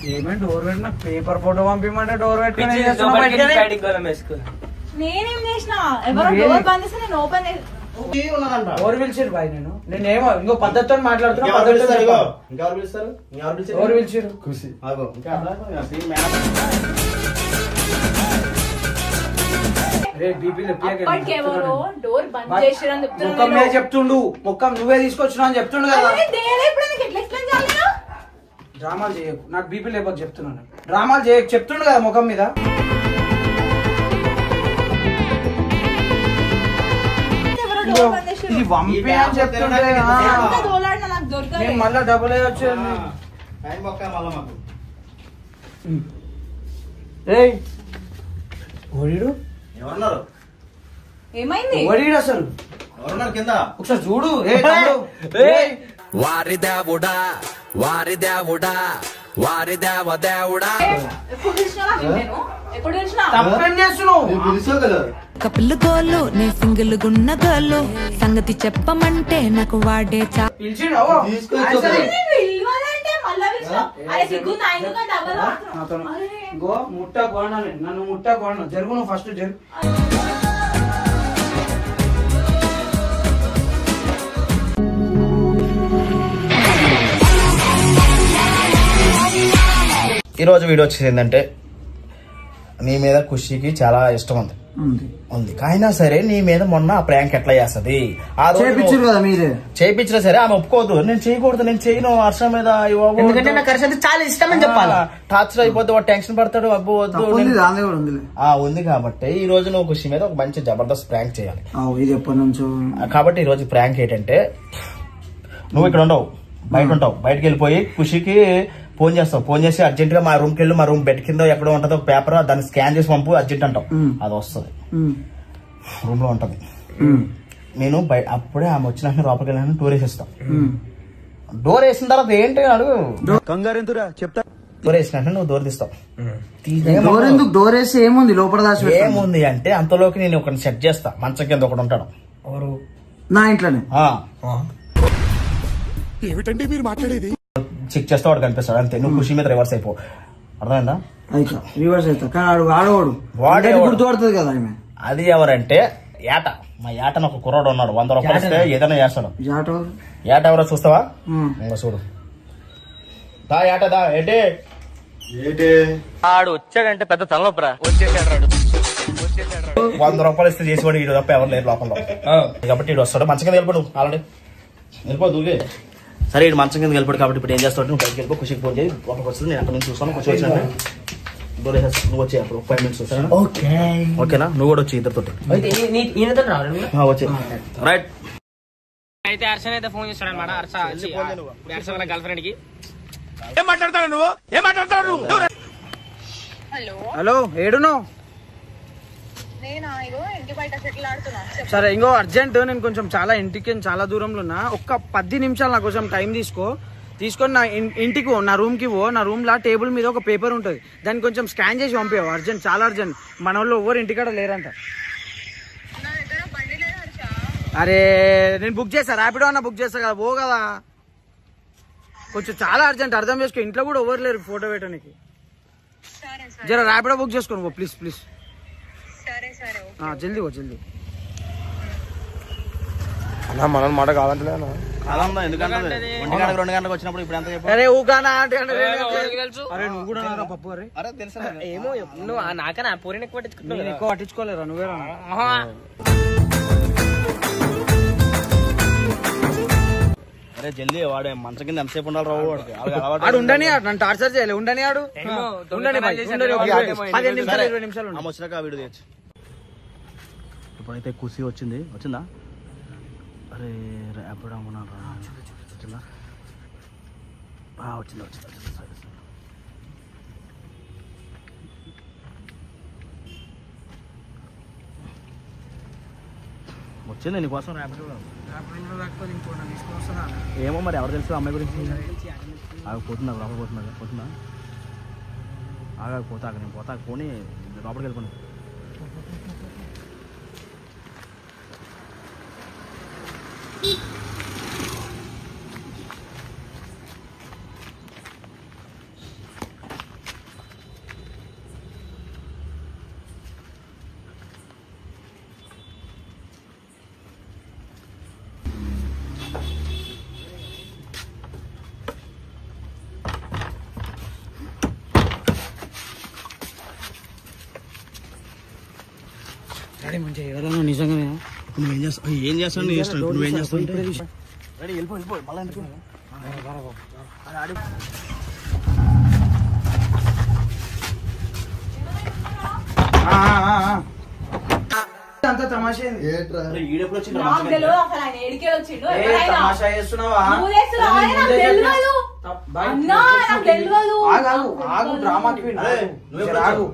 ఏమే డోర్ పెట్టిన paper photo పంపిమంటే door పెట్టుకుని నేనేం చేసిన ఎవరో డోర్ బంద్ చేస్తే నేను ఓపెన్ ఎవరు పిలిచారు బాయ్? నేనేమో ఇంకో పద్ధతితో మాట్లాడుతున్నా. ఎవరు పిలిచారు? చెప్తుండు మొక్కం నువ్వే తీసుకొచ్చినా అని చెప్తుండు కదా. డ్రామాలు చేయకు, నాకు బీపీ లేకపోతే చెప్తున్నాను. డ్రామాలు చేయకు చెప్తుండు కదా ముఖం మీద. ఇది వంపి అని చెప్తుండే మళ్ళా డబ్బులు వచ్చాను. ఓడిడు ఏమైంది? ఓడిడు అసలు కింద ఒకసారి చూడు. వారి దేవుడా వారి దేవుడా వారి దేవదేవుడా. తప్పేం చేస్తున్నావు? కపిల్ గోలు నే సింగిల్ గున్న గోలు సంగతి చెప్పమంటే నాకు వాడే ముట్ట కోణ నన్ను ముట్ట కోణ జరుగు. నువ్వు ఫస్ట్ జరుగు. ఈరోజు వీడియో వచ్చేది ఏంటంటే నీ మీద ఖుషికి చాలా ఇష్టం ఉంది అయినా సరే నీ మీద మొన్న ఆ ప్రాంక్ ఎట్లా చేస్తుంది చేయించారు కదా మీరే. చేయించినా సరే ఆమె ఒప్పుకోవద్దు. నేను చేయకూడదు, నేను చేయను హర్ష మీద చాలా ఇష్టం అని చెప్పాలి. టార్చర్ అయిపోతే వాడు టెన్షన్ పడతాడు. అబ్బో వద్దు ఉంది కాబట్టి ఈ రోజు నువ్వు ఖుషి మీద ఒక మంచి జబర్దస్త్ ప్రాంక్ చేయాలి. ఇది ఎప్పటి నుంచో కాబట్టి ఈ రోజు ప్రాంక్ ఏంటంటే నువ్వు ఇక్కడ ఉండవు, బయట ఉంటావు. బయటకు వెళ్ళిపోయి ఖుషికి ఫోన్ చేస్తావు. ఫోన్ చేసి అర్జెంట్ గా మా రూమ్ కి వెళ్ళి మా రూమ్ బెడ్ కింద ఎక్కడో ఉంటుందో పేపర్ దాన్ని స్కాన్ చేసి పంపు అర్జెంట్ అంటావు. అది వస్తుంది, రూమ్ లో ఉంటది. నేను అప్పుడే ఆమె వచ్చిన లోపలికి వెళ్ళాను డోర్ వేసేస్తాం. డోర్ వేసిన తర్వాత ఏంటి అడుగు కంగారెంతురా చెప్తా. డోర్ వేసిన నువ్వు డోర్ తీస్తావు. డోర్ వేసి ఏముంది లోపల? ఏముంది అంటే అంతలోకి నేను ఒకరిని సెట్ చేస్తా. మంచం కింద ఒకటి ఉంటాడు. ఎవరు? నా ఇంట్లోనే. ఏమిటండి మీరు మాట్లాడేది? చెక్ చేస్తే వాడు కనిపిస్తాడు అంతే. నువ్వు ఖుషి మీద రివర్స్ అయిపో. అర్థమైందా? రివర్స్ అవుతా. కానీ ఆడవాడు వాడే గుర్తుపడుతుంది కదా. అది ఎవరంటే ఏట. మా ఏటని ఒక కుర్రాడు ఉన్నాడు. 100 రూపాయలు ఇస్తే ఏదైనా చేస్తాడు. ఏట ఎవరో చూస్తావా? ఇంకా చూడు. దా ఏట దా. ఏంటి ఆడు వచ్చాడంటే పెద్ద తలనొప్పరా. వచ్చేసాడు 100 రూపాయలు ఇస్తే చేసేవాడు వీడు తప్ప ఎవరు లేరు లోపల. కాబట్టి వీడు వస్తాడు. మంచం కింద వెళ్ళిపోడు. ఆల్రెడీ వెళ్ళిపో దూగే. సరే ఇటు మంచం కింద వెళ్ళిపోడు కాబట్టి ఇప్పుడు ఏం చేస్తాడు? నువ్వు బయటకి వెళ్ళిపో. ఖుషికి ఫోన్ చేయి. ఒకరికి వస్తుంది. నేను అక్కడ నుంచి చూస్తాను. ఖుషి వచ్చినట్టు నువ్వు వచ్చి అప్పుడు 5 minutes వస్తాను. ఓకేనా? నువ్వు కూడా వచ్చి ఇద్దరితో వచ్చి రైట్. అయితే హర్షన్ అయితే ఫోన్ చేస్తాడు అనమాట. హర్ష వాళ్ళ గర్ల్ ఫ్రెండ్ కి ఏం మాట్లాడతాడు నువ్వు? ఏం మాట్లాడతాడు? హలో ఏడును? సరే ఇంకో అర్జెంట్. నేను కొంచెం చాలా ఇంటికి చాలా దూరంలో ఉన్నా. ఒక్క 10 నిమిషాలు నా కోసం టైం తీసుకొని నా ఇంటికి నా రూమ్ కి నా రూమ్ లా టేబుల్ మీద ఒక పేపర్ ఉంటుంది. దాన్ని కొంచెం స్కాన్ చేసి పంపేవు. అర్జెంట్, చాలా అర్జెంట్. మన వాళ్ళు ఎవరు ఇంటికాడ లేరంట. అరే నేను బుక్ చేస్తా. ర్యాపిడో అన్న బుక్ చేస్తా కదా. పో కదా. కొంచెం చాలా అర్జెంట్. అర్థం చేసుకో. ఇంట్లో కూడా ఎవరు లేరు ఫోటో పెట్టడానికి. జర ర్యాపిడో బుక్ చేసుకోండి పో ప్లీజ్ ప్లీజ్. జల్దీ పో జల్దీ. అన్నా మనం మాట కాదంటే ఎందుకంటే 2 గంటలకు వచ్చినప్పుడు ఇప్పుడు ఎంత చెప్పారు? అరే ఊకానా అంటే అరే నువ్వు కూడా పప్పు. అరే అరే తెలుసా? ఏమో నువ్వు నాకన్నా పూరిని ఎక్కువ పట్టించుకుంటున్నావు. నేను ఎక్కువ పట్టించుకోలేరా? నువ్వేరా? అరే జల్దీ. వాడు మంచం కింద ఎంతసేపు ఉండాలి రావు? వాడు ఉండని నన్ను టార్చర్ చేయలే. ఉండని ఆడు ఉండని 15 నిమిషాలు 20 నిమిషాలు వచ్చినాక ఆ వీడియో తెచ్చు. ఇప్పుడైతే ఖుషి వచ్చిందా? అరే ఎప్పుడు అనుకున్నాను రా. వచ్చిందా? వచ్చింది. వచ్చింది నీకోసం. ఏమో మరి ఎవరు తెలుసు అమ్మాయి గురించి. పోతున్నా లోపల పోతుందా? ఆగకపోతా నేను పోతా. పోనీ లోపలికి వెళ్ళిపోయి డాడీ మంచిగా ఎవరన్నా నిజంగానే నువ్వేం చేస్తావు ఏం చేస్తావు నువ్వేం చేస్తావు వెళ్ళిపో మళ్ళీ ఎందుకు అంత తమాషా నాకు తెలియదు అసలు ఆయన ఏడికే వచ్చిండు తమాషా చేస్తున్నావా నువ్వు చేస్తున్నావా? నాకు తెలియదు అన్నా, నాకు తెలియదు. ఆగు డ్రామాకి ఆగు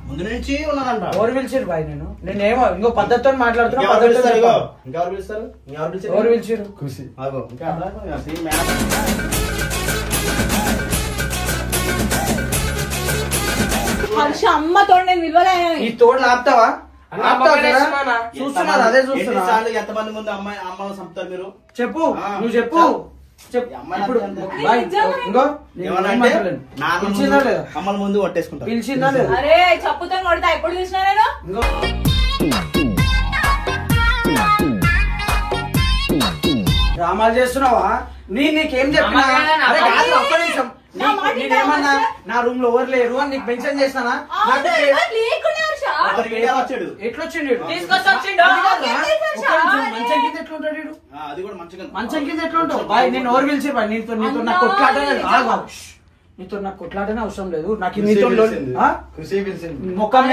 ముందు నుంచి ఉన్నానంట ఎవరు పిలిచారు బాయ్ నేనేమో ఇంకో పద్ధతితో మాట్లాడుతున్నా ఇంకెవరు పిలుస్తారు ఎవరు పిలిచారు ఖుషి ఇంకా సేమ్ మేడం హర్ష అమ్మతో నేను నిలవలేను. ఈ తోడు ఆపుతావా చూస్తున్నారు అదే చూస్తున్నా ఎన్నిసార్లు ఎంతమంది ముందు అమ్మని చంపుతారు మీరు చెప్పు నువ్వు చెప్పు ఇప్పుడు బాయ్, ఇంకో ఏమన్నా పిలిచిందా లేదా అమ్మల ముందు కొట్టేసుకుంటారు పిలిచిందా లేదా అరే చెప్పుతో కొడతా ఎప్పుడు చూసినా నేను ఇంకో డ్రామాలు చేస్తున్నావా నీకేం చెప్పినా అరే కాదు, ఒక్క నిమిషం. నేనేమన్నా నా రూమ్ లో ఎవరు లేరు అని నీకు మెన్షన్ చేస్తానా ఎట్లొచ్చిండు మంచం కింద ఎట్లుంటాడు వీడు? అది కూడా మంచిగా మంచం కింద ఎట్లుంటావు బాయ్ నేను ఎవరు పిలిచి బాయ్ నీతో నాకు కొట్లాటనే నీతో నాకు కొట్లాటనే అవసరం లేదు నాకు నీతో మొక్కం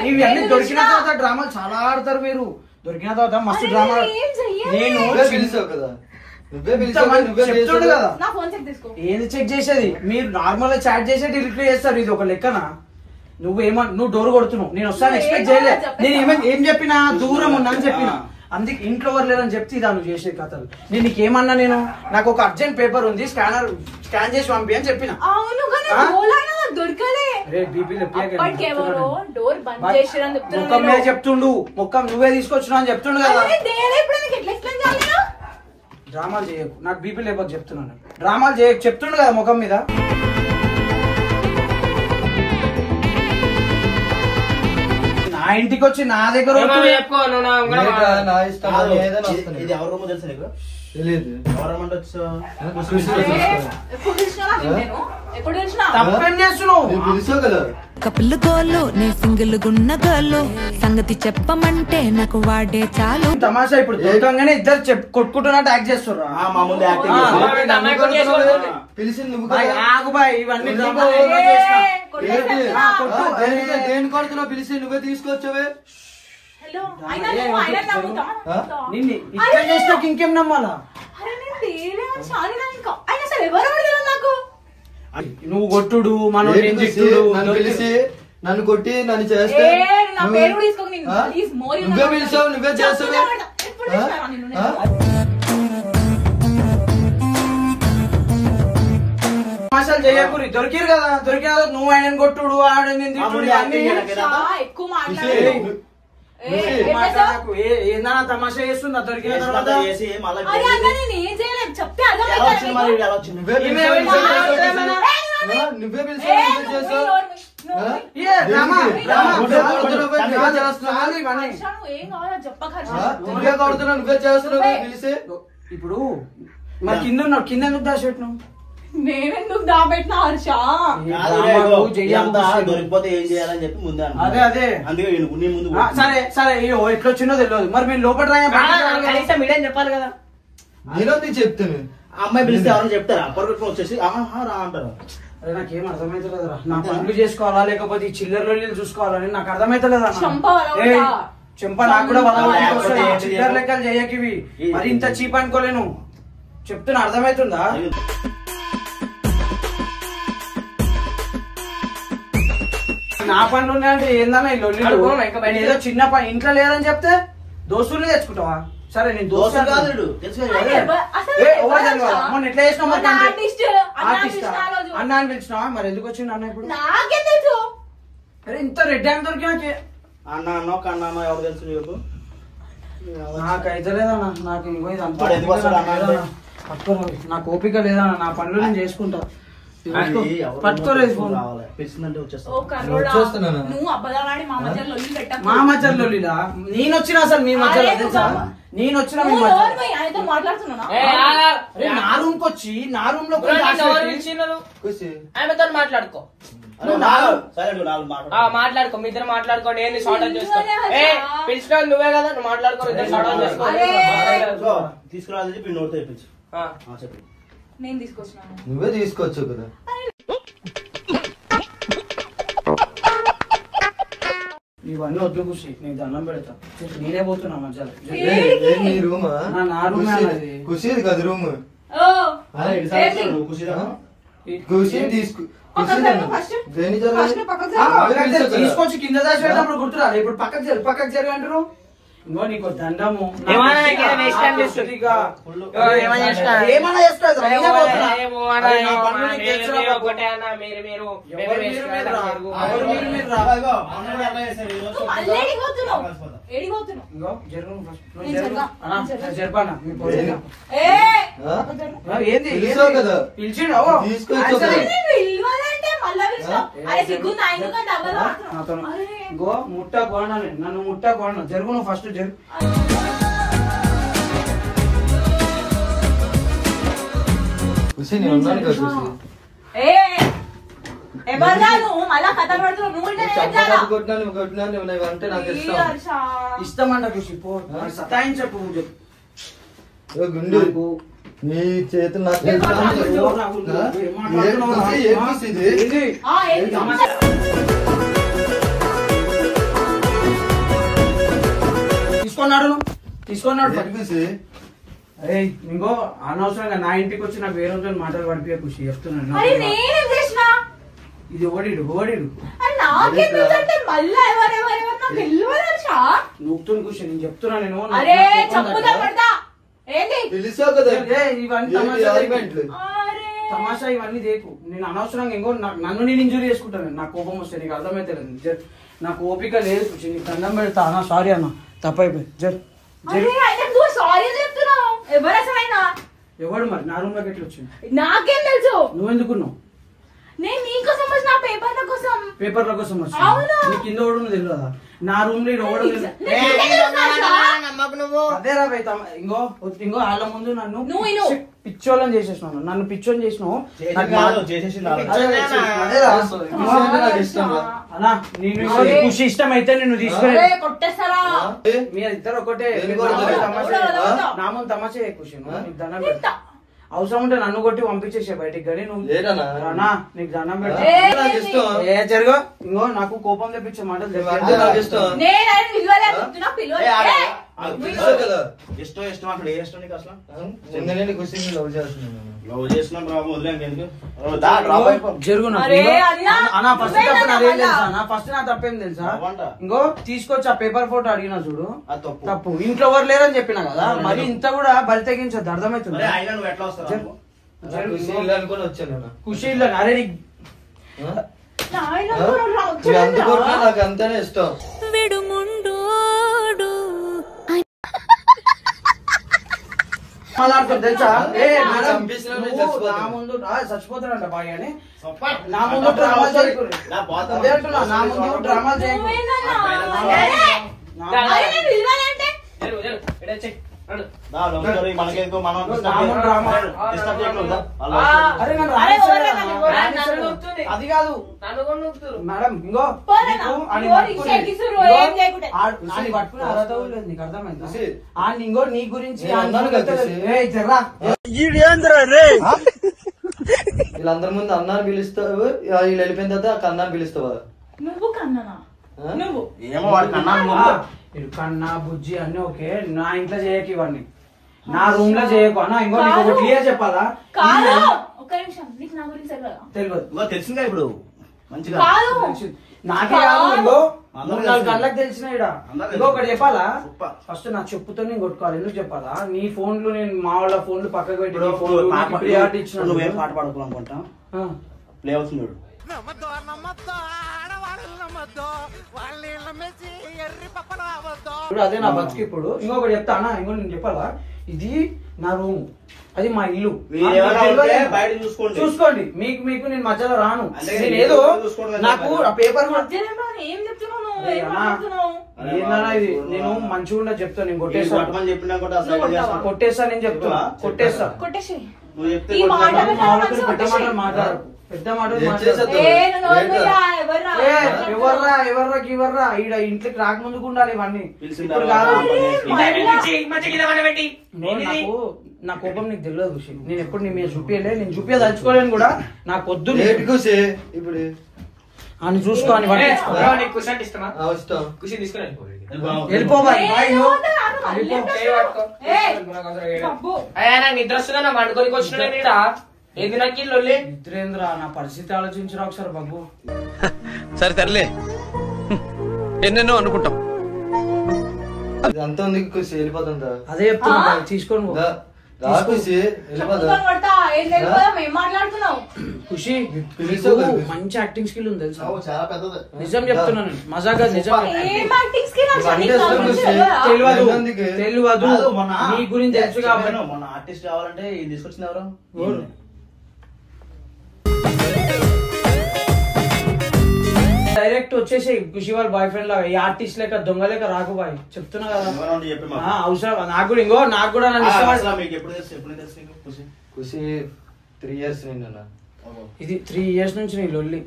ఇవి అన్ని దొరికిన తర్వాత డ్రామాలు చాలా ఆడతారు మీరు దొరికిన తర్వాత మస్తు డ్రామా నేను చెప్తుండు కదా నా ఫోన్ చెక్ తీసుకో. ఏది చెక్ చేసేది మీరు నార్మల్ గా చాట్ చేసే డిలీట్ చేస్తారు ఇది ఒక లెక్కన నువ్వు డోర్ కొడుతున్నావు నేను వస్తాను ఎక్స్పెక్ట్ చేయలేదు నేను ఏం చెప్పినా దూరం ఉన్నా అని చెప్పిన అందుకే ఇంట్లో ఎవరు లేదని చెప్తే ఇదా నువ్వు చేసే కథలు నేను నీకేమన్నా నేను నాకు ఒక అర్జెంట్ పేపర్ ఉంది స్కాన్ చేసి పంపి అని చెప్పిన అవును కానీ డోలానా దొరకలే. అప్పటికెవరో డోర్ బంద్ చేసిరని చెప్తున్నా. చెప్తుండు మొక్కం నువ్వే తీసుకొచ్చినావు అని చెప్తుండు కదా ఎట్లా ఎక్స్ప్లెయిన్ చేయాలి? డ్రామాలు చేయకు నాకు బీపీ లేకపోతే చెప్తున్నాను డ్రామాలు చేయకు చెప్తుండు కదా ముఖం మీద నా ఇంటికి వచ్చి నా దగ్గర చెప్పుకో ఇది ఎవరి రూమో తెలుసా నీకు తెలియదు ఎవరమ్మంటే వచ్చా ఎప్పుడు చూసినా నేను ఎప్పుడు చూసినా తప్పేం చేస్తున్నావు పిలిచావు కదా కపుల్ గోలు నే సింగిల్ గున్న గోలు సంగతి చెప్పమంటే నాకు వాడే చాలు తమాషా ఇప్పుడు దొరకంగానే ఇద్దరు కొట్టుకుంటున్నట్టు యాక్ట్ చేస్తుర్రా మా ముందు యాక్టింగ్ పిలిచింది నువ్వు బాయ్, ఆగు బాయ్ ఇవన్నీ డ్రామాలు ఏదో చేసినా. దేని కొడుతున్నావు పిలిచి నువ్వే తీసుకొచ్చావే హలో అయినా నువ్వు అయినా నమ్ముతావా? నిన్ను ఇట్లా చేసినాక ఇంకేం నమ్మాలా అరే నేను తేలే చాలు ఇంకా అయినా అసలు ఎవరు తెలియదు నాకు. నువ్వు కొట్టుడు మనం నన్ను పిలిచి నన్ను కొట్టి నన్ను చేస్తే నా పేరు కూడా తీసుకోకు నేను. Please, more you నువ్వే know. పిలిచావు నువ్వే చేస్తావే ఎప్పుడు చూసినా నిన్ను నేను? తమాషాలు చేయకూరి దొరికిరు కదా దొరికిన తర్వాత నువ్వు ఆయన కొట్టుడు ఆడ నేను తిట్టుడు అన్ని ఎక్కువ మాట్లాడలేదు. ఏదైనా తమాషా చేస్తుందా దొరికిన తర్వాత చేసి మళ్ళీ అరే అన్న నేను ఏం చేయలేదు చెప్తే ఎలా వచ్చింది మరి వీడు ఎలా వచ్చింది నువ్వే పిలిచావు నువ్వే చేస్తావు ఏ డ్రామా నువ్వే కొడుతున్నావు నువ్వే చేస్తున్నావు పిలిచి ఇప్పుడు మరి కింద ఉన్నావు కింద ఎందుకు దాచిపెట్టినావు నేనెందుకు దాబెట్టిన హర్ష దొరికిపోతే ఏం చేయాలని చెప్పి ముందే అదే అదే అందుకే నీ ముందు సరే సరే ఎట్లా వచ్చిందో తెలియదు మరి మీరు లోపల మీడియం చెప్పాలి కదా నేను చెప్తాను అమ్మాయి పిలిస్తే ఎవరైనా చెప్తారా పరుగుట్టుకుని వచ్చేసి రా అంటారు అరే నాకేం అర్థమైతలేదురా నా పనులు చేసుకోవాలా లేకపోతే ఈ చిల్లర చూసుకోవాలని నాకు అర్థమైతలేదా చెంప నాకు కూడా చిల్లర లెక్కలు చేయకివి మరి ఇంత చీప్ అనుకోలేను చెప్తున్నా అర్థమైతుందా నా పనులు ఉన్నాయంటే ఏందన్నా ఈ లొల్లి ఏదో చిన్న పని ఇంట్లో లేదని చెప్తే దోస్తుల్ని తెచ్చుకుంటావా సరే నేను దోస్తు కాదు మొన్న ఎట్లా చేసినావు అన్న అని పిలిచినావా మరి ఎందుకు వచ్చింది అన్న ఇప్పుడు నాకే తెలుసు. అరే ఇంత రెడ్ హ్యాండ్ దొరికినాకే అన్నానో కన్నానో ఎవరు తెలుసు నీకు నాకైతే లేదన్నా నాకు ఇంకో ఇది అంతా వాడు ఎందుకు వస్తాడు అన్న అంటే? నాకు ఓపిక లేదన్నా నా పనులు నేను చేసుకుంటా పట్టుకోలేదు ఫోన్ పిలిచిందంటే వచ్చేస్తా. ఓ కర్రోడా, వచ్చేస్తున్నానా? నువ్వు అబద్ధాలాడి మా మధ్యలో లొల్లి పెట్టకు. మా మధ్యలో నేను వచ్చిన అసలు మీ మధ్యలో తెలుసా? నేను వచ్చిన మీ నువ్వు మధ్యలో ఎవరు పోయి ఆయనతో మాట్లాడుతున్నానా? అరే నా రూమ్ కి వచ్చి నా రూమ్ లో ఆమెతో మాట్లాడుకో, మాట్లాడుకో, మీ ఇద్దరు మాట్లాడుకోండి. ఏంది షార్ట్ అవుట్ చేసుకో. పిలిచిన నువ్వే కదా, నువ్వు మాట్లాడుకో, ఇద్దరు షార్ట్ అవుట్ చేసుకో. తీసుకురావాలని చెప్పి నోట్ తెప్పించు. చెప్పి నేను తీసుకొచ్చినాను. నువ్వే తీసుకోవచ్చు కదా. ఇవన్నీ వద్దు ఖుషి, నీకు దండం పెడతా. నేనే పోతున్నా మధ్యలో. నీ రూమా? నా రూమ్ అది. ఖుషీది కదా రూమ్. ఓ ఏంటి? ఖుషి తీసుకు తీసుకొచ్చి కింద దాచి పెట్టినప్పుడు గుర్తురా. ఇప్పుడు పక్కకు జరుగు అంటారు. ఇంకో నీకు దండము. ఏమన్నా చేస్తా. ఏమన్నా చేస్తాడు మళ్ళీ ఏడిపోతున్నావు? ఏడిపోతున్నావు? ఇంకో జరుగు నేను జరగా. జరపానా ఏంది పిలిచావు కదా. పిలిచిండు తీసుకొచ్చు. పిలవాలంటే మళ్ళా పిలిచావు. అరే సిగ్గుంది ఆయనకంటే అవ్వదు. గో ముట్ట కోణ నన్ను ముట్ట కోణ జరుగు. నువ్వు ఫస్ట్ జరుగు. ఖుషి నేను ఉన్నాను కదా ఖుషి. ఎవరా నువ్వు మళ్ళా కథ పడుతున్నావు? నువ్వు ఉంటే నేను చేయాలా? కొట్టినాను అంటే నాకు ఇష్టం. ఇష్టమంట ఖుషి. పో సతాయించకు. చెప్పు గుండు నీ చేతులు నాకు తీసుకున్నాడు. అరే ఇంకో అనవసరంగా నా ఇంటికి వచ్చి నాకు వేరే రోజులు మాటలు పడిపోయే ఖుషి చెప్తున్నాను. అరే నేనేం చేసినా? ఇది ఓడిడు నాకేం తెలుసంటే మళ్ళా ఎవరెవరెవరు నాకు తెలియదు. నూకుతుని ఖుషి నేను చెప్తున్నా. నేను అరే చెప్పుదా పడతా ఏంటి? పిలిచావు కదా. ఇవన్నీ తమాషా ఇవన్నీ దేకు. నేను అనవసరంగా ఇంకో నన్ను నేను ఇంజూరీ చేసుకుంటాను. నాకు కోపం వస్తే నీకు అర్థమైతే లేదు. నాకు ఓపిక లేదు ఖుషి. నీకు దండం పెడతా అన్న. సారీ అన్న, తప్పైపోయింది. సారీ చెప్తున్నావు. ఎవరు అసలు ఆయన? ఎవడు మరి నా రూమ్ లోకి ఎట్లా వచ్చింది? నాకేం తెలుసు? నువ్వెందుకున్నావు? నేను నీకోసం వచ్చిన పేపర్ల కోసం. పేపర్ల కోసం వచ్చి అవును. నీ కింద ఓడు తెలియదా? నా రూమ్ లో ఓడు అదే రా బయట. ఇంకో వాళ్ళ ముందు నన్ను పిచ్చోళ్ళని చేసేసినావు. నన్ను పిచ్చోని చేసినావు. అన్నా నేను ఖుషి ఇష్టం అయితే నిన్ను తీసుకుని కొట్టేస్తారా? మీరు ఇద్దరు ఒకటే. నా ముందు తమాషే ఖుషి. నీకు దండం పెడతా. అవసరం ఉంటే నన్ను కొట్టి పంపించేసే బయటికి. కానీ నువ్వు రానా నీకు దండం పెడతా. జరుగు. ఇంకో నాకు కోపం తెప్పించే మాటలు ఇష్టం అక్కడ ఏ ఇష్టం నీకు అసలు? ఖుషి లవ్ చేస్తున్నాను. లవ్ చేస్తున్నాం రాబు వదిలేం జరుగు. ఫస్ట్ నా తప్పేం తెలుసా? ఇంకో తీసుకొచ్చి ఆ పేపర్ ఫోటో అడిగినా చూడు, తప్పు. ఇంట్లో ఎవరు లేరని చెప్పినా కదా. మరి ఇంత కూడా బలి తెగించద్దు. అర్థమవుతుంది. అనుకుని వచ్చాను. ఖుషి ఇల్లు. అరే నాకు అంతనే ఇష్టం. తెలుసా? నా ముందు చచ్చిపోతాడంట బాగా అని. నా ముందు డ్రామా చేయకూడదు. నా ముందు డ్రామా చేయకూడదు. అది కాదు మేడం. ఇంకో పట్టుకుని అర్హత లేదు. నీకు అర్థమైందా? ఇంకో నీ గురించి వీళ్ళందరి ముందు అన్నాన్ని పిలుస్తావు. వీళ్ళు వెళ్ళిపోయిన తర్వాత కన్నాన్ని పిలుస్తావా? నువ్వు కన్నానా? నువ్వు ఏమో వాడు కన్నా కన్నా బుజ్జి అన్ని ఓకే. నా ఇంట్లో చేయకు ఇవన్నీ. నా రూమ్ లో చేయకు అన్న. ఇంకో నీకు ఒక క్లియర్ చెప్పాలా? ఒక్క నిమిషం. నీకు నా గురించి తెలియదు. తెలిసిందా ఇప్పుడు మంచిగా? నాకే కాదు. ఇంకో 4 గంటలకు తెలిసిన ఇంకో ఒకటి చెప్పాలా? ఫస్ట్ నా చెప్పుతో నేను కొట్టుకోవాలి. ఎందుకు చెప్పాలా? నీ ఫోన్లు నేను మా వాళ్ళ ఫోన్లు పక్కకు పెట్టి ప్రియారిటీ ఇచ్చిన. నువ్వేం పాట పాడుకోవాలనుకుంటా? ప్లే అవుతుంది. ఇప్పుడు అదే నా బతుకు. ఇప్పుడు ఇంకొకటి చెప్తా అన్న, ఇంకోటి నేను చెప్పాలా, ఇది నా రూమ్, అది మా ఇల్లు. చూసుకోండి, మీకు నేను మధ్యలో రాను. నేను ఏదో నాకు ఆ పేపర్ ఏం చెప్తున్నావు నువ్వు? ఏం మాట్లాడుతున్నావు? ఏందన్నా ఇది? నేను మంచిగా ఉండదు చెప్తాను. నేను కొట్టేస్తా నేను చెప్తున్నా, కొట్టేస్తా. కొట్టేసి నువ్వు ఈ మాట పెద్ద మాటలు మాట్లాడు, పెద్ద మాటలు మాట్లాడు. ఎవర్రా ఈడ ఇంట్లోకి రాకముందుకు ఉండాలి ఇవన్నీ. ఇప్పుడు కాదు. నా కోపం నీకు తెలియదు ఖుషి. నేను ఎప్పుడు నీ మీద చూపియలే, నేను చూపించదలుచుకోలేను కూడా. నాకు వద్దు ఇప్పుడు అని చూసుకో అని నిద్ర వస్తుందా? నా వండుకోనికి వచ్చినా ఏంది నాకు లొల్లి? నిద్రేంద్ర, నా పరిస్థితి ఆలోచించరా ఒకసారి బాబు. సరే తరలే, ఎన్నెన్నో అనుకుంటాం. అంతా ఉంది ఖుషి, వెళ్ళిపోతుందా? అదే చెప్తున్నా, తీసుకోండి ఖుషి, వెళ్ళిపోతా. ఖుషి మంచి యాక్టింగ్ స్కిల్ ఉంది తెలుసా? చాలా పెద్దది. నిజం చెప్తున్నాను, మజాగా నిజం. తెలియదు నీ గురించి తెలుసు కాబట్టి. మొన్న ఆర్టిస్ట్ కావాలంటే ఇది తీసుకొచ్చింది ఎవరు? డైరెక్ట్ వచ్చేసి ఖుషి వాళ్ళ బాయ్ ఫ్రెండ్ లాగా, ఈ ఆర్టిస్ట్ లేక దొంగ లేక రాకు బాయ్, చెప్తున్నా కదా. అవసరం నాకు కూడా. ఇంకో నాకు కూడా నన్ను ఖుషి 3 years నిన్న ఇది 3 years నుంచి నీ లొల్లి.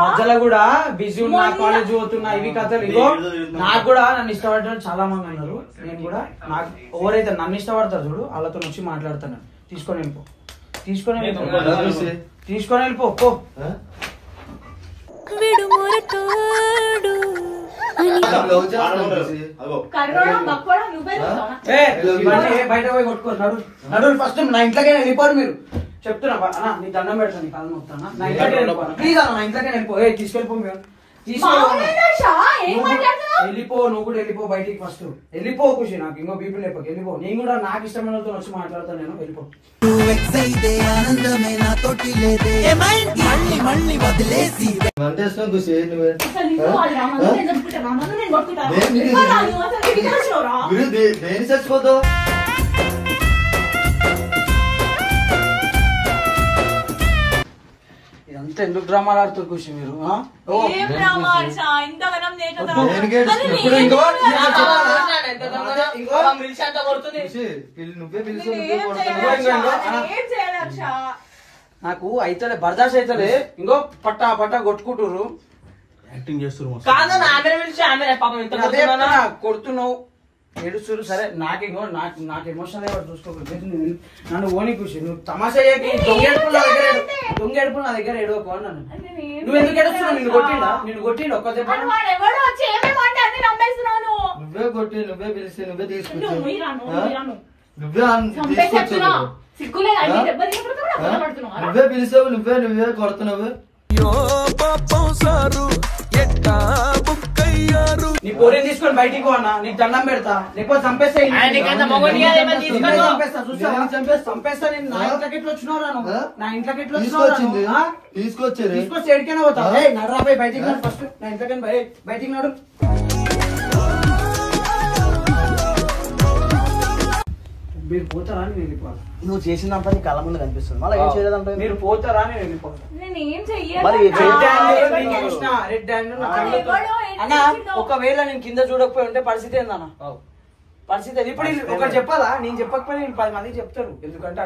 మధ్యలో కూడా బిజీ ఉన్నా, కాలేజ్ పోతున్నా, ఇవి కథలు. ఇగో నాకు కూడా నన్ను ఇష్టపడటం చాలా మంది అన్నారు. నేను కూడా నాకు ఎవరైతే నన్ను ఇష్టపడతారు చూడు, వాళ్ళతో వచ్చి మాట్లాడుతాను. తీసుకొని వెళ్ళిపో, తీసుకొని వెళ్ళిపో పో. బయట పోయి కొట్టుకోరు. నడు ఫస్ట్ నా ఇంట్లోకే వెళ్ళిపోరు మీరు. చెప్తున్నా అన్న, నీ దండం పెడతాను, నీ కాలం మొత్తానా. నా ఇంట్లోకి వెళ్ళిపోను ప్లీజ్ అన్న, నా ఇంట్లోకే వెళ్ళిపో. తీసుకెళ్ళిపో, వెళ్ళిపో. నువ్వు కూడా వెళ్ళిపో బయటికి. ఫస్ట్ వెళ్ళిపో ఖుషి. నాకు ఇంకో బీపీ లేపక వెళ్ళిపో. నేను కూడా నాకు ఇష్టమైన వచ్చి మాట్లాడతాను. నేను వెళ్ళిపో. చచ్చిపోతావు. ఇదంతా ఎందుకు డ్రామాలు ఆడుతారు ఖుషి మీరు? నాకు అయితలే, బర్దాష్ అయితలే. ఇంకో పట్టా కొట్టుకుంటుర్రు, యాక్టింగ్ చేస్తారు. కొడుతున్నావు, ఏడుస్తురు. సరే నాకు ఎమోషనల్ అయ్యి చూసుకోకూడదు. నన్ను ఓని ఖుషి, నువ్వు తమాషా దొంగేడుపు నా దగ్గర ఏడవకు అన్నాను. నువ్వు ఎందుకు ఏడుస్తున్నావు? నిన్ను కొట్టిండు ఒక్క దెబ్బ. నువ్వే కొట్టి, నువ్వే పిలిచి, నువ్వే తీసుకొచ్చావు. నువ్వే పిలిచావు, నువ్వే కొడుతున్నావు. నీ పోరీని తీసుకొని బయటికి పో అన్న, నీకు దండం పెడతా. లేకపోతే చంపేస్తా. నేను నా ఇంట్లోకి ఎట్లా వచ్చినావు? నా ఇంట్లోకి ఎట్లా తీసుకొచ్చారు. తీసుకొచ్చి ఎడికైనా పోతా. నడరా పోయి బయటికి నాడు ఫస్ట్. నా ఇంట్లోకి బయటికి నాడు. మీరు పోతారా అని వెళ్ళిపోవాలి. నువ్వు చేసిన పని కళ్ళ ముందు కనిపిస్తుంది. మళ్ళీ ఏం చేయలేదంటే మీరు పోతారా అని వెళ్ళిపోవాలి. అన్న ఒకవేళ నేను కింద చూడకపోయి ఉంటే పరిస్థితి ఏందన్న? పరిస్థితి ఇప్పుడు ఒకటి చెప్పాలా? నేను చెప్పకపోయినా 10 మందికి చెప్తారు. ఎందుకంటే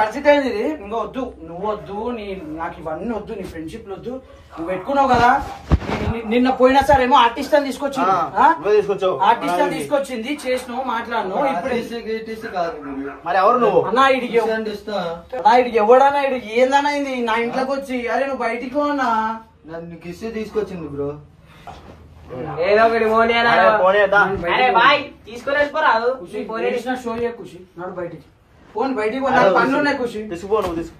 పరిస్థితి ఏంది ఇది? ఇంకా వద్దు, నువ్వు వద్దు, నాకు ఇవన్నీ వద్దు, నీ ఫ్రెండ్షిప్ వద్దు. నువ్వు పెట్టుకున్నావు కదా. నిన్న పోయినా సార్ ఏమో ఆర్టిస్ట్ అని తీసుకొచ్చింది. ఆర్టిస్ట్ అని తీసుకొచ్చింది, చేసినావు, మాట్లాడినావు. ఇప్పుడు మరి ఎవరు నువ్వు? అన్నా ఇడికి ఎవడన్నా ఇడికి ఏందన్నా ఇది? నా ఇంట్లోకి వచ్చి అరే నువ్వు బయటికి అన్నా నన్ను కిస్సు తీసుకొచ్చింది బ్రో. ఏదో ఒకటి తీసుకొని వెళ్ళిపోరాదు. షో చేయ ఖుషి, నాడు బయటికి ఫోన్ బయటికి పనులు ఉన్నాయి ఖుషి. తీసుకో, నువ్వు తీసుకో.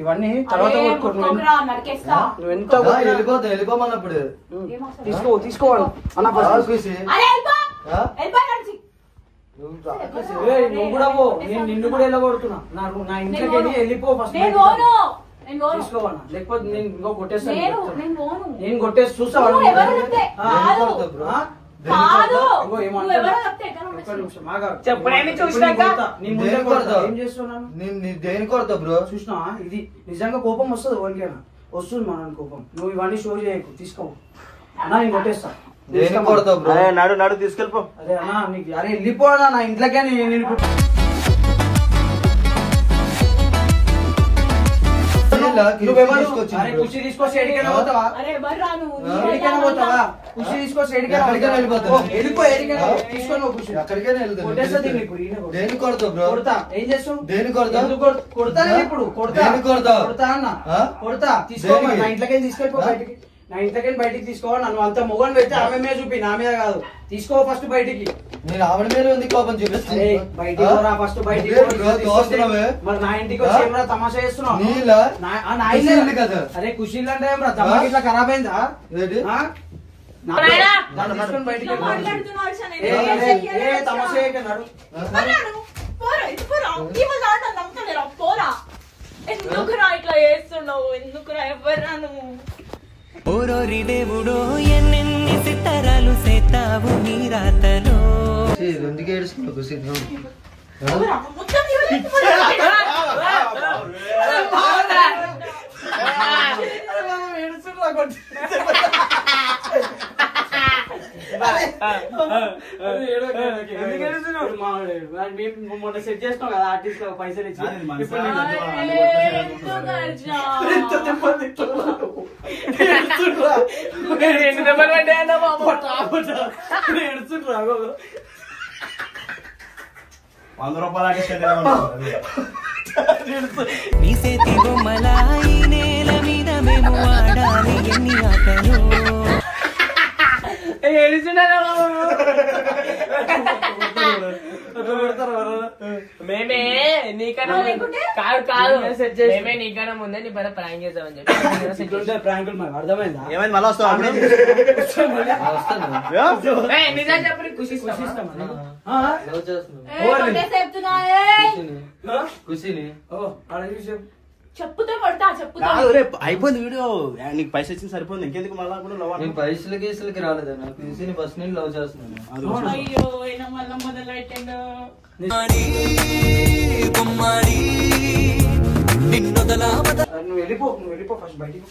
ఇవన్నీ తర్వాత నువ్వు ఎంత వెళ్ళిపోమన్నప్పుడు తీసుకోవాలి అన్న. నువ్వు కూడా పో, నేను నిన్ను కూడా వెళ్ళగొడుతున్నా. నా ఇంట్లోకి వెళ్ళిపో ఫస్ట్. నేను పోను. తీసుకోవన్నా లేకపోతే నేను ఇంకో కొట్టేస్తాను. నేను పోను. నేను కొట్టేసి చూస్తావా? నువ్వు ఎవరో చెప్తే కాదు. ఆ? కాదు. ఇంకో ఏమో నువ్వు ఎవరో అంటున్నా. చెప్తే ఎక్కడ ఒక్క ఉండొచ్చు? నిమిషం ఆగాగు. చెప్పుడేమి చూసినాక? నీ ముందే దేనికి కొడతా. కొడతావు? ఏం చేస్తున్నాను? నేను దేని కొడతా బ్రో? చూసినావా? ఇది నిజంగా కోపం వస్తుంది ఓనికైనా వస్తుంది మన కోపం. నువ్వు ఇవన్నీ షో చేయకు, తీసుకో అన్నా. నేను కొట్టేస్తా. దేని కొడతావు బ్రో? అరే నాడు నాడు తీసుకెళ్ళిపో. అరే అన్నా నీకు అరే వెళ్ళిపోనా నా ఇంట్లోకే నేను నువ్వెవరు? అరే కుర్చీ తీసుకొచ్చి ఎడికైనా పోతావా? అరే ఎవర్రా నువ్వు? ఎడికైనా పోతావా? కుర్చీ తీసుకొచ్చి ఎడికైనా ఎక్కడికైనా వెళ్ళిపోతావా? వెళ్ళిపో ఎడికైనా తీసుకొని పో కుర్చీ. ఎక్కడికైనా వెళ్తాను. కొట్టేస్తా దీన్ని ఇప్పుడు ఈయన కొడతా. దేని కొడతావు బ్రో? కొడతా. ఏం చేస్తావు? దేని కొడతావు? ఎందుకు కొడతా నేను ఇప్పుడు కొడతా. దేనికి కొడతావు? కొడతా అన్న ఆ? కొడతా. తీసుకో దేనికి? నా ఇంట్లోకి తీసుకెళ్ళిపో ఆ? బయటికి. నా ఇంట్లోకి బయటికి తీసుకో. నన్ను అంత మొగని పెడితే ఆమె మీద చూపి, నా మీద కాదు. తీసుకో ఫస్ట్ బయటికి. నేను ఆవిడ మీద ఉంది కోపం చూపిస్తాను. అరే బయటికి పోరా ఫస్ట్ బయటికి ఇదే పో. బ్రో, తోస్తున్నావే. మరి నా ఇంటికి వచ్చి ఏమరా తమాషా చేస్తున్నావు? నీలా? నా కుషీ ఇల్లు ఇల్లు కదా. అరే కుషీలు అంటే ఏమరా తమాషా ఇట్లా ఖరాబ్ అయిందా? ఏంటి? ఆ? నా- నాయనా! నన్ను తీసుకొని బయటికి ఇట్లా వెళ్ళిపో. మాట్లాడుతున్నావు అర్చన. ఏ, ఏ, ఏ, తమాషా చేయకు నడు. పోరా, ఇది పోరా. ఈ రోజు ఆట నమ్మకలేరా? పోరా. ఎందుకురా ఇట్లా చేస్తున్నావు? ఎందుకురా? ఎవర్రా నువ్వు? ఓరోరి దేవుడో ఎన్నెన్ని సితారాలు సేతావు నీ రాతలో. ఎందుకు ఏడుస్తున్నావు కుషి? ఎవర్రా? మొత్తం నీ వల్లే పోరా. మొన్న సెట్ చేస్తాం కదా ఆర్టిస్ట్ పైసలు ఇచ్చి. ఇప్పుడు నేను అరే, ఎందుకు అర్చన? ఎంత దెబ్బలు తింటున్నావు? ఎన్ని దెబ్బలు పడ్డాయన్నా బాబు? ఏడుస్తుండ్రా. 100 రూపాయలు ఆడిస్తే నీ చేతి బొమ్మల ఈ నేల మీద మేము ఆడాలి ఎన్ని ఆటలు. ఏడుస్తున్నారా బాబు? మేమే నీకన్నా లేకుంటే? కాదు కాదు సెట్ చేసి మేమే నీకన్నా ముందే నీ పైన ప్రాంక్ చేద్దామని చెప్పి ఇట్లుంటే ప్రాంకులు మాకు అర్థమైందా? ఏమైంది మళ్ళీ వస్తావా అప్పుడు? ఏయ్, నిజం చెప్పు, నీకు ఖుషి ఇస్తామా? ఖుషిస్తామా? లవ్ చేస్తున్నావు. ఏ, కొట్టేసి చెప్తున్నా, ఏయ్. కుషిని ఓ అడగి చెప్పు. చెప్పుతో కొడతా, చెప్పుతో. కాదు రేపు అయిపోయింది వీడియో. నీకు పైసలు ఇచ్చింది సరిపోయింది, ఇంకెందుకు మళ్ళా కూడా లవ్ నేను పైసలు గీసలకి రాలేదన్న. కుషిని ఫస్ట్ నేను లవ్ చేస్తున్నాను. అయ్యో ఈయన మళ్ళా మొదలెట్టిండు. నువ్వు వెళ్ళిపో ఫస్ట్ బయటికి.